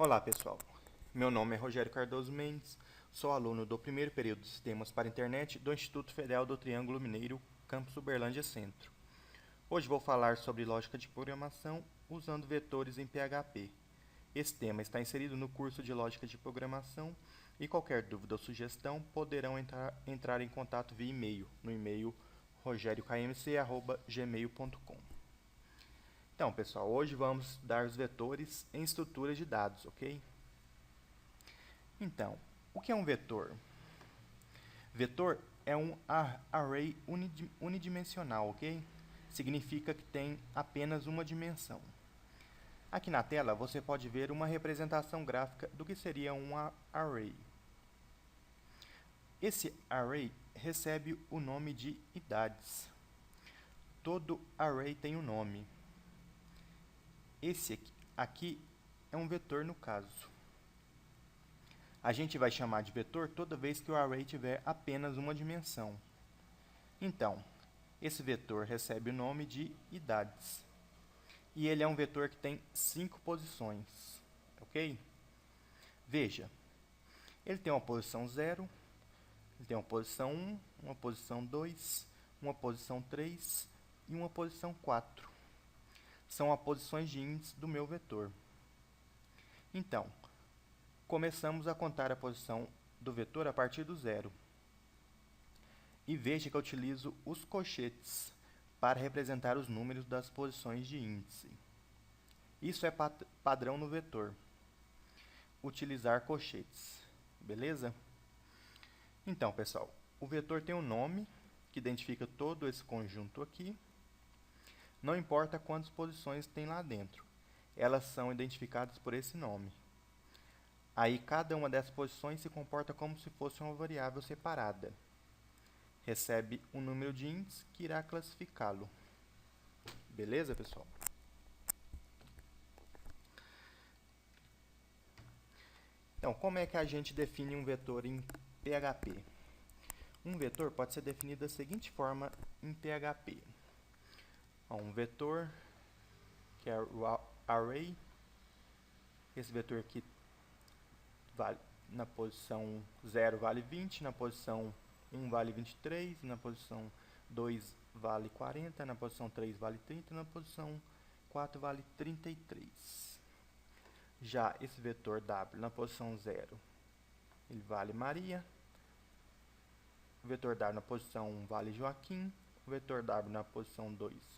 Olá pessoal, meu nome é Rogério Cardoso Mendes, sou aluno do primeiro período de Sistemas para a Internet do Instituto Federal do Triângulo Mineiro, campus Uberlândia Centro. Hoje vou falar sobre lógica de programação usando vetores em PHP. Esse tema está inserido no curso de Lógica de Programação e qualquer dúvida ou sugestão poderão entrar em contato via e-mail, no e-mail rogeriokmc@gmail.com. Então, pessoal, hoje vamos estudar os vetores em estruturas de dados, ok? Então, o que é um vetor? Vetor é um array unidimensional, ok? Significa que tem apenas uma dimensão. Aqui na tela você pode ver uma representação gráfica do que seria um array. Esse array recebe o nome de idades. Todo array tem um nome. Esse aqui é um vetor no caso. A gente vai chamar de vetor toda vez que o array tiver apenas uma dimensão. Então, esse vetor recebe o nome de idades. E ele é um vetor que tem 5 posições, ok? Veja, ele tem uma posição 0, ele tem uma posição 1, uma posição 2, uma posição 3 e uma posição 4. São as posições de índice do meu vetor. Então, começamos a contar a posição do vetor a partir do 0. E veja que eu utilizo os colchetes para representar os números das posições de índice. Isso é padrão no vetor. Utilizar colchetes. Beleza? Então, pessoal, o vetor tem um nome que identifica todo esse conjunto aqui. Não importa quantas posições tem lá dentro. Elas são identificadas por esse nome. Aí, cada uma dessas posições se comporta como se fosse uma variável separada. Recebe um número de índice que irá classificá-lo. Beleza, pessoal? Então, como é que a gente define um vetor em PHP? Um vetor pode ser definido da seguinte forma em PHP. Um vetor, que é o array. Esse vetor aqui vale, na posição 0 vale 20, na posição 1 vale 23, na posição 2 vale 40, na posição 3 vale 30, na posição 4 vale 33. Já esse vetor W na posição 0, ele vale Maria. O vetor W na posição 1 vale Joaquim. O vetor W na posição 2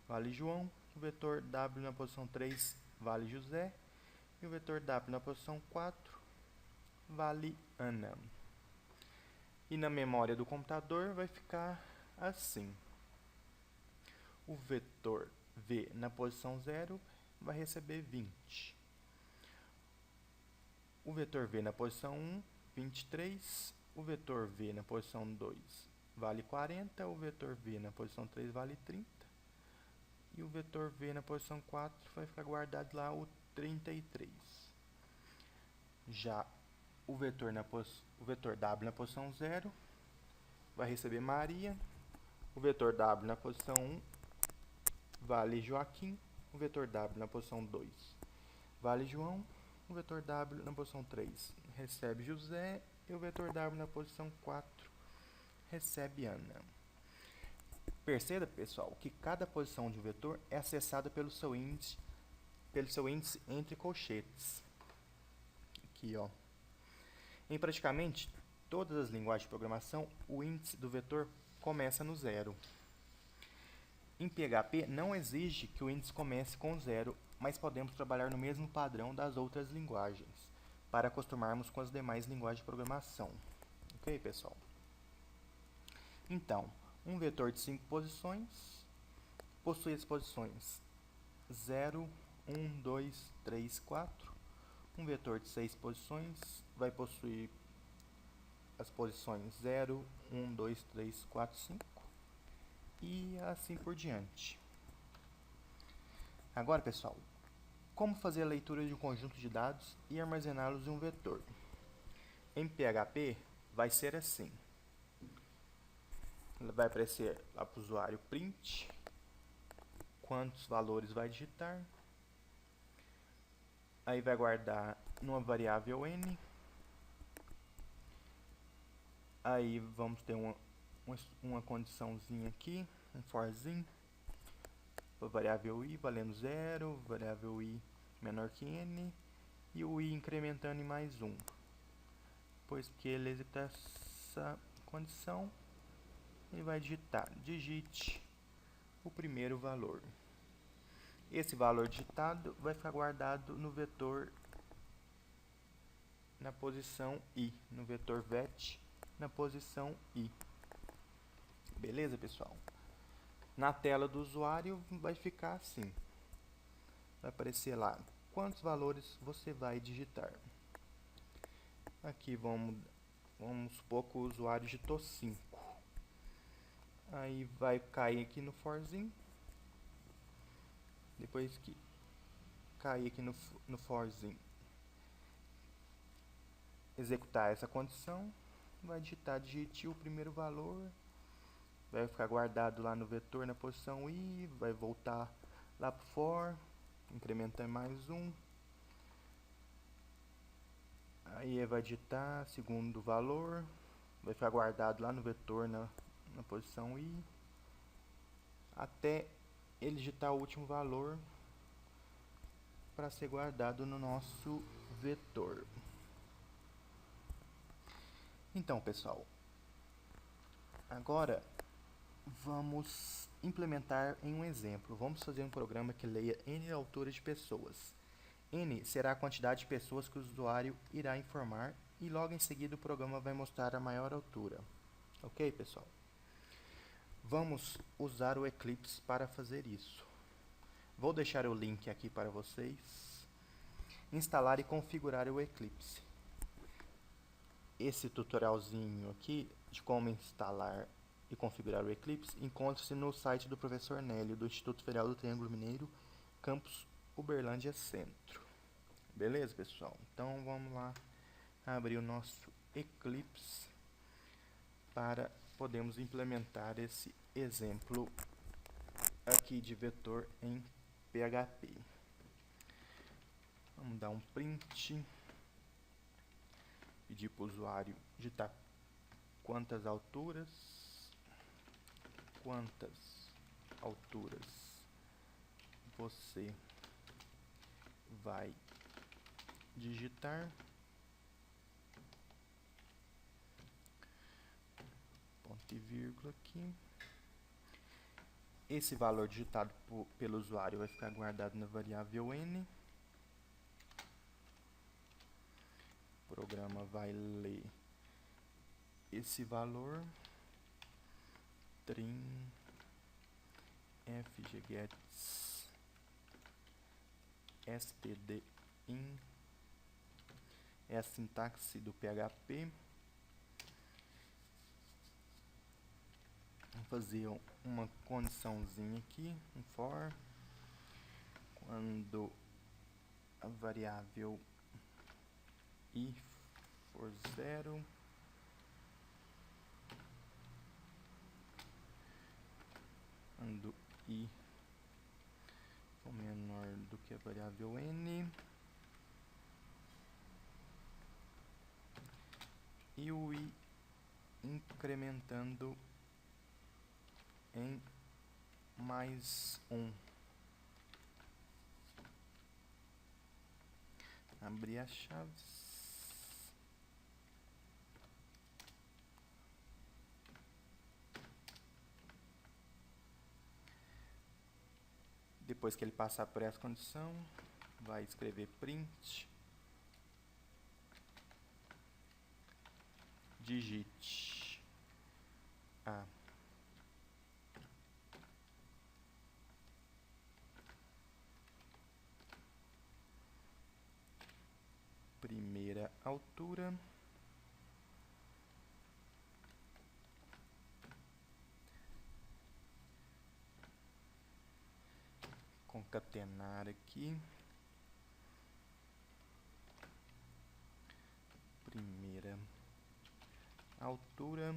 vale João. O vetor W na posição 3 vale José. E o vetor W na posição 4 vale Ana. E na memória do computador vai ficar assim. O vetor V na posição 0 vai receber 20. O vetor V na posição 1, 23. O vetor V na posição 2 vale 40. O vetor V na posição 3 vale 30. E o vetor V na posição 4 vai ficar guardado lá o 33. Já o vetor W na posição 0 vai receber Maria. O vetor W na posição 1 vale Joaquim. O vetor W na posição 2 vale João. O vetor W na posição 3 recebe José. E o vetor W na posição 4 recebe Ana. Perceba, pessoal, que cada posição de um vetor é acessada pelo seu índice entre colchetes. Aqui, ó. Em praticamente todas as linguagens de programação, o índice do vetor começa no 0. Em PHP, não exige que o índice comece com 0, mas podemos trabalhar no mesmo padrão das outras linguagens, para acostumarmos com as demais linguagens de programação. Ok, pessoal? Então, um vetor de 5 posições possui as posições 0, 1, 2, 3, 4. Um vetor de 6 posições vai possuir as posições 0, 1, 2, 3, 4, 5 e assim por diante. Agora, pessoal, como fazer a leitura de um conjunto de dados e armazená-los em um vetor? Em PHP, vai ser assim. Vai aparecer lá para o usuário print, quantos valores vai digitar, Aí vai guardar numa variável n. Aí vamos ter uma condiçãozinha aqui, um forzinho, para variável i valendo 0, variável i menor que n, e o i incrementando em mais 1. Depois que ele executar essa condição, ele vai digitar, digite o primeiro valor. Esse valor digitado vai ficar guardado no vetor na posição i, no vetor vet na posição i. Beleza, pessoal? Na tela do usuário vai ficar assim. Vai aparecer lá quantos valores você vai digitar. Aqui vamos supor que o usuário digitou 5. Aí vai cair aqui no forzinho. Depois que cair aqui no forzinho, executar essa condição, vai digitar, digite o primeiro valor, vai ficar guardado lá no vetor na posição i, vai voltar lá para o for, incrementar mais 1. Aí vai digitar segundo valor, vai ficar guardado lá no vetor na posição i, até ele digitar o último valor para ser guardado no nosso vetor. Então, pessoal, agora vamos implementar em um exemplo. Vamos fazer um programa que leia n alturas de pessoas. N será a quantidade de pessoas que o usuário irá informar e logo em seguida o programa vai mostrar a maior altura. Ok, pessoal? Vamos usar o Eclipse para fazer isso. Vou deixar o link aqui para vocês instalar e configurar o Eclipse. Esse tutorialzinho aqui de como instalar e configurar o Eclipse encontra-se no site do professor Nélio, do Instituto Federal do Triângulo Mineiro, campus Uberlândia Centro. Beleza, pessoal? Então vamos lá abrir o nosso Eclipse para podermos implementar esse exemplo aqui de vetor em PHP. Vamos dar um print, pedir para o usuário digitar quantas alturas você vai digitar, ponto e vírgula aqui. Esse valor digitado pelo usuário vai ficar guardado na variável n. O programa vai ler esse valor, trim fgets stdin, é a sintaxe do PHP. Vamos fazer uma condiçãozinha aqui, um for, quando a variável i for 0, quando i for menor do que a variável n, e o i incrementando em mais 1. Abrir as chaves. Depois que ele passar por essa condição, vai escrever print, digite a primeira altura concatenar aqui, primeira altura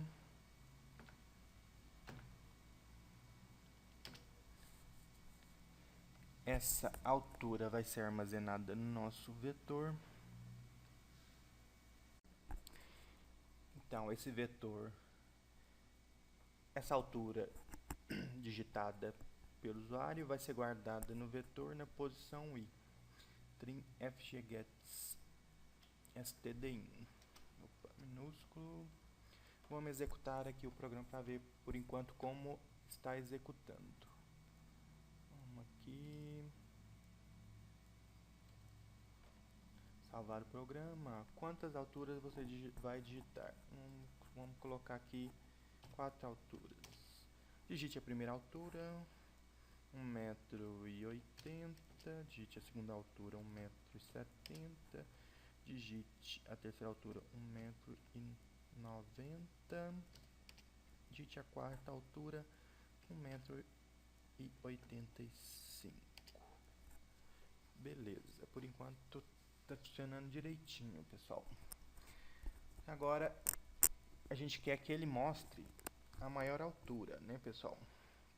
Essa altura vai ser armazenada no nosso vetor. Então, esse vetor, essa altura digitada pelo usuário vai ser guardada no vetor na posição i. Trim fggets stdin. Opa, minúsculo. Vamos executar aqui o programa para ver por enquanto como está executando. Vamos aqui. Salvar o programa. Quantas alturas você vai digitar? Vamos colocar aqui 4 alturas. Digite a primeira altura, 1,80 m. Digite a segunda altura, 1,70 m. Digite a terceira altura, 1,90 m. Digite a quarta altura, 1,85 m. Beleza, por enquanto está funcionando direitinho, pessoal. Agora a gente quer que ele mostre a maior altura, né, pessoal?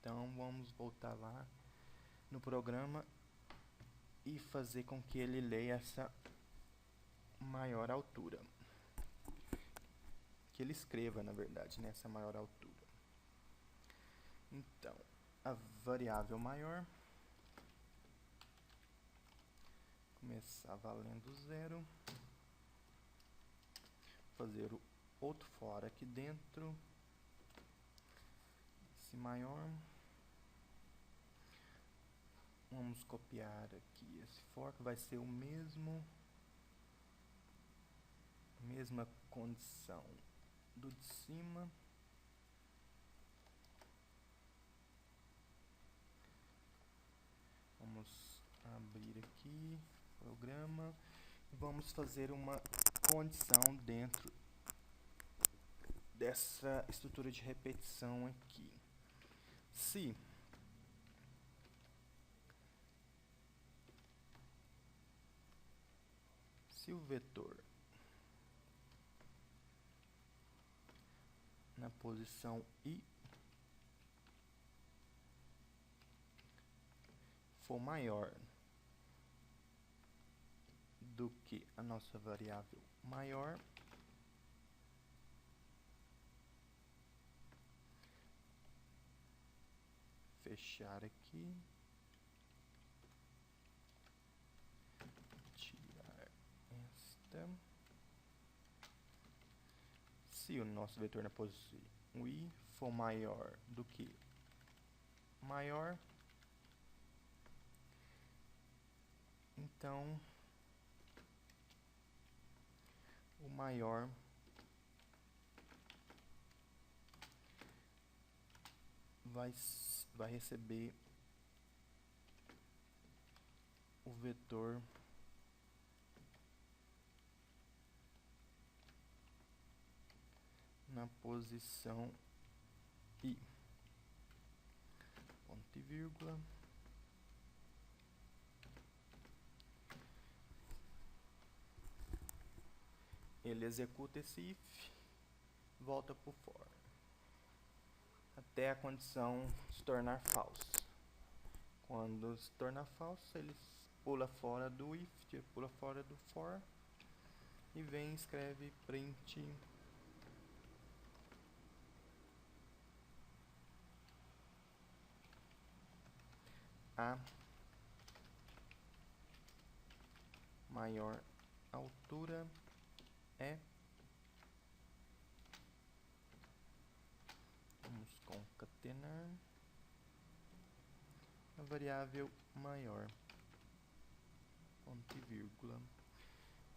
Então vamos voltar lá no programa e fazer com que ele leia essa maior altura. Que ele escreva, na verdade, nessa maior altura. Então, a variável maior começar valendo 0. Fazer o outro for aqui dentro. Esse maior. Vamos copiar aqui esse for, que vai ser o mesma condição do de cima. Vamos abrir aqui o programa e vamos fazer uma condição dentro dessa estrutura de repetição aqui. Se o vetor na posição i for maior do que a nossa variável maior, fechar aqui, tirar esta. Se o nosso vetor na posição i for maior do que maior, então o maior vai receber o vetor na posição i. Ponto e vírgula. Ele executa esse if, volta para o for, até a condição se tornar falsa. Quando se tornar falsa, ele pula fora do if, pula fora do for, e vem e escreve print a maior altura é, vamos concatenar a variável maior, ponto e vírgula.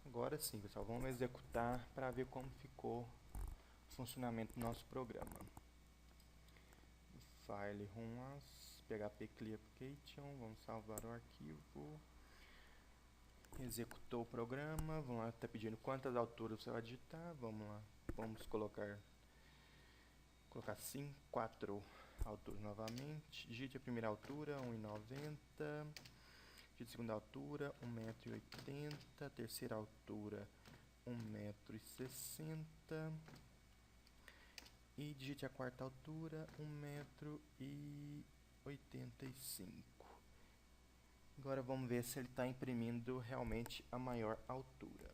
Agora sim, pessoal, vamos executar para ver como ficou o funcionamento do nosso programa. File run as, php clear application, vamos salvar o arquivo. Executou o programa, vamos lá, está pedindo quantas alturas você vai digitar, vamos lá, vamos colocar 4 alturas novamente. Digite a primeira altura, 1,90 m, digite a segunda altura, 1,80 m, terceira altura, 1,60 m, e digite a quarta altura, 1,85 m. Agora vamos ver se ele está imprimindo realmente a maior altura.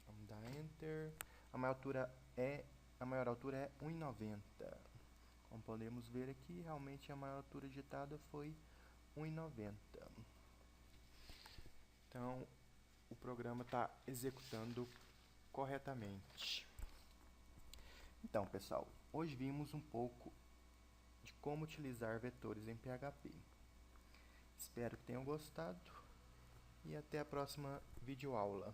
Vamos dar Enter. A maior altura é 1,90. Como podemos ver aqui, realmente a maior altura digitada foi 1,90. Então, o programa está executando corretamente. Então, pessoal, hoje vimos um pouco de como utilizar vetores em PHP. Espero que tenham gostado e até a próxima videoaula.